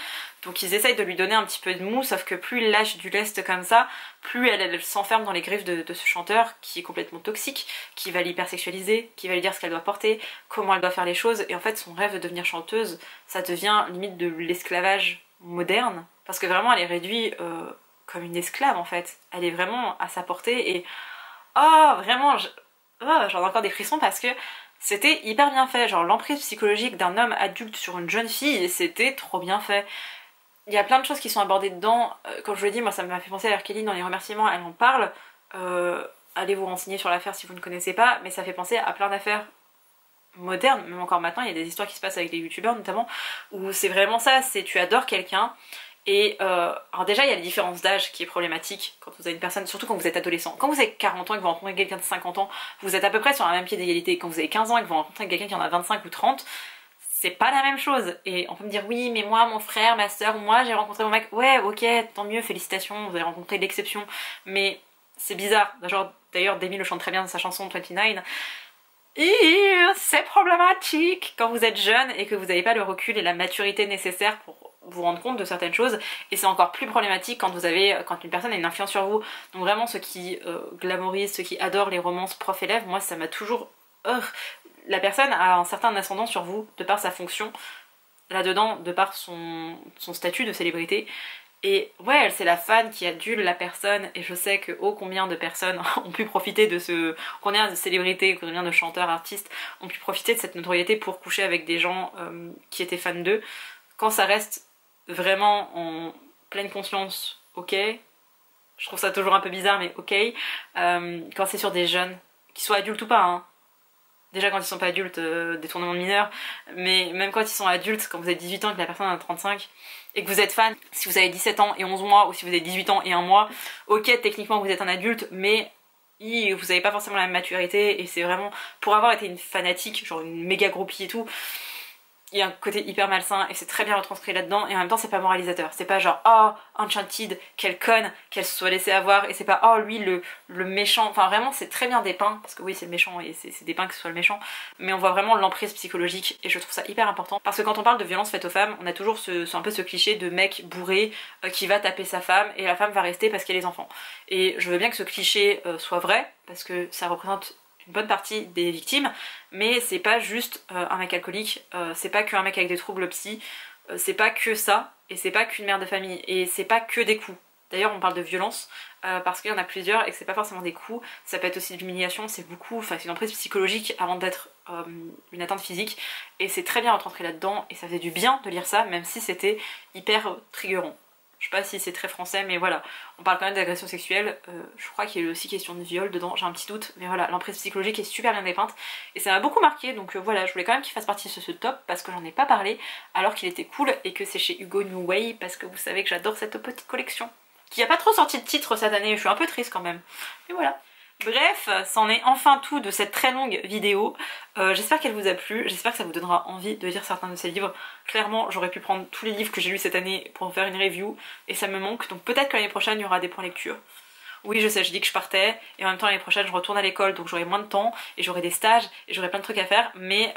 donc ils essayent de lui donner un petit peu de mou, sauf que plus il lâche du lest comme ça, plus elle s'enferme dans les griffes de ce chanteur qui est complètement toxique, qui va l'hypersexualiser, qui va lui dire ce qu'elle doit porter, comment elle doit faire les choses, et en fait son rêve de devenir chanteuse, ça devient limite de l'esclavage moderne, parce que vraiment elle est réduite comme une esclave en fait, elle est vraiment à sa portée, et oh vraiment j'en ai encore des frissons parce que c'était hyper bien fait, genre l'emprise psychologique d'un homme adulte sur une jeune fille, c'était trop bien fait. Il y a plein de choses qui sont abordées dedans, comme je le dis, moi ça m'a fait penser à R. Kelly dans les remerciements, elle en parle, allez vous renseigner sur l'affaire si vous ne connaissez pas, mais ça fait penser à plein d'affaires moderne, même encore maintenant il y a des histoires qui se passent avec des youtubeurs notamment, où c'est vraiment ça, c'est tu adores quelqu'un Et alors déjà il y a la différence d'âge qui est problématique quand vous avez une personne, surtout quand vous êtes adolescent. Quand vous avez 40 ans et que vous rencontrez quelqu'un de 50 ans, vous êtes à peu près sur un même pied d'égalité. Quand vous avez 15 ans et que vous rencontrez quelqu'un qui en a 25 ou 30, c'est pas la même chose. Et on peut me dire oui mais moi, mon frère, ma soeur, moi j'ai rencontré mon mec. Ouais ok, tant mieux, félicitations, vous avez rencontré l'exception. Mais c'est bizarre, genre d'ailleurs Demi le chante très bien dans sa chanson 29. C'est problématique quand vous êtes jeune et que vous n'avez pas le recul et la maturité nécessaire pour vous rendre compte de certaines choses, et c'est encore plus problématique quand quand une personne a une influence sur vous. Donc vraiment ceux qui glamourisent, ceux qui adorent les romances prof-élève, moi ça m'a toujours... la personne a un certain ascendant sur vous de par sa fonction, là-dedans de par son statut de célébrité. Et ouais, c'est la fan qui adule la personne, et je sais que oh combien de personnes ont pu profiter de combien de célébrités, combien de chanteurs, artistes ont pu profiter de cette notoriété pour coucher avec des gens qui étaient fans d'eux. Quand ça reste vraiment en pleine conscience, ok, je trouve ça toujours un peu bizarre mais ok, quand c'est sur des jeunes, qu'ils soient adultes ou pas, hein. Déjà quand ils sont pas adultes, détournement de mineurs, mais même quand ils sont adultes, quand vous avez 18 ans et que la personne a 35, et que vous êtes fan, si vous avez 17 ans et 11 mois, ou si vous avez 18 ans et 1 mois, ok techniquement vous êtes un adulte, mais vous avez pas forcément la même maturité, et c'est vraiment, pour avoir été une fanatique, genre une méga groupie et tout, il y a un côté hyper malsain et c'est très bien retranscrit là-dedans, et en même temps c'est pas moralisateur, c'est pas genre oh Enchanted, quelle conne qu'elle se soit laissée avoir, et c'est pas oh lui le méchant, enfin vraiment c'est très bien dépeint, parce que oui c'est le méchant et c'est dépeint que ce soit le méchant, mais on voit vraiment l'emprise psychologique, et je trouve ça hyper important, parce que quand on parle de violence faite aux femmes, on a toujours un peu ce cliché de mec bourré qui va taper sa femme et la femme va rester parce qu'elle a les enfants, et je veux bien que ce cliché soit vrai, parce que ça représente une bonne partie des victimes, mais c'est pas juste un mec alcoolique, c'est pas qu'un mec avec des troubles psy, c'est pas que ça, et c'est pas qu'une mère de famille, et c'est pas que des coups. D'ailleurs on parle de violence, parce qu'il y en a plusieurs, et que c'est pas forcément des coups, ça peut être aussi de l'humiliation, c'est beaucoup, enfin c'est une emprise psychologique avant d'être une atteinte physique, et c'est très bien retranscrit là-dedans, et ça faisait du bien de lire ça, même si c'était hyper triggerant. Je sais pas si c'est très français, mais voilà, on parle quand même d'agression sexuelle, je crois qu'il y a aussi question de viol dedans, j'ai un petit doute, mais voilà, l'emprise psychologique est super bien dépeinte, et ça m'a beaucoup marqué, donc voilà, je voulais quand même qu'il fasse partie de ce top, parce que j'en ai pas parlé, alors qu'il était cool, et que c'est chez Hugo New Way, parce que vous savez que j'adore cette petite collection, qui a pas trop sorti de titre cette année, je suis un peu triste quand même, mais voilà. Bref, c'en est enfin tout de cette très longue vidéo. J'espère qu'elle vous a plu, j'espère que ça vous donnera envie de lire certains de ces livres. Clairement, j'aurais pu prendre tous les livres que j'ai lus cette année pour en faire une review, et ça me manque, donc peut-être que l'année prochaine il y aura des points lecture. Oui, je sais, je dis que je partais, et en même temps l'année prochaine je retourne à l'école, donc j'aurai moins de temps, et j'aurai des stages, et j'aurai plein de trucs à faire, mais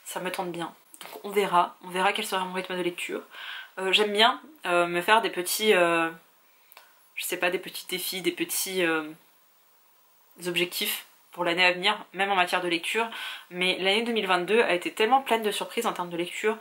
ça me tente bien. Donc on verra quel sera mon rythme de lecture. J'aime bien me faire des petits, je sais pas, des petits défis, des petits... objectifs pour l'année à venir, même en matière de lecture, mais l'année 2022 a été tellement pleine de surprises en termes de lecture.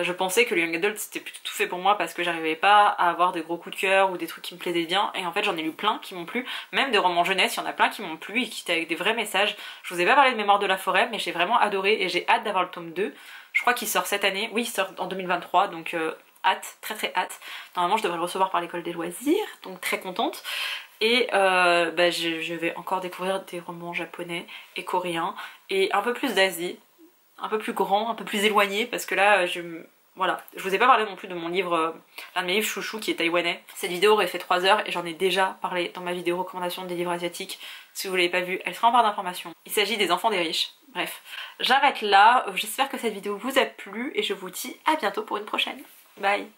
Je pensais que le Young Adult c'était plutôt tout fait pour moi parce que j'arrivais pas à avoir des gros coups de cœur ou des trucs qui me plaisaient bien, et en fait j'en ai lu plein qui m'ont plu, même des romans jeunesse, il y en a plein qui m'ont plu et qui étaient avec des vrais messages. Je vous ai pas parlé de Mémoire de la forêt, mais j'ai vraiment adoré et j'ai hâte d'avoir le tome 2. Je crois qu'il sort cette année, oui il sort en 2023, donc hâte, très hâte. Normalement je devrais le recevoir par l'école des loisirs, donc très contente. Et je vais encore découvrir des romans japonais et coréens, et un peu plus d'Asie, un peu plus grand, un peu plus éloigné, parce que là, voilà, je vous ai pas parlé non plus de mon livre, l'un de mes livres chouchou qui est taïwanais. Cette vidéo aurait fait 3 heures et j'en ai déjà parlé dans ma vidéo recommandation des livres asiatiques. Si vous l'avez pas vue, elle sera en barre d'informations. Il s'agit des Enfants des riches. Bref, j'arrête là, j'espère que cette vidéo vous a plu et je vous dis à bientôt pour une prochaine. Bye!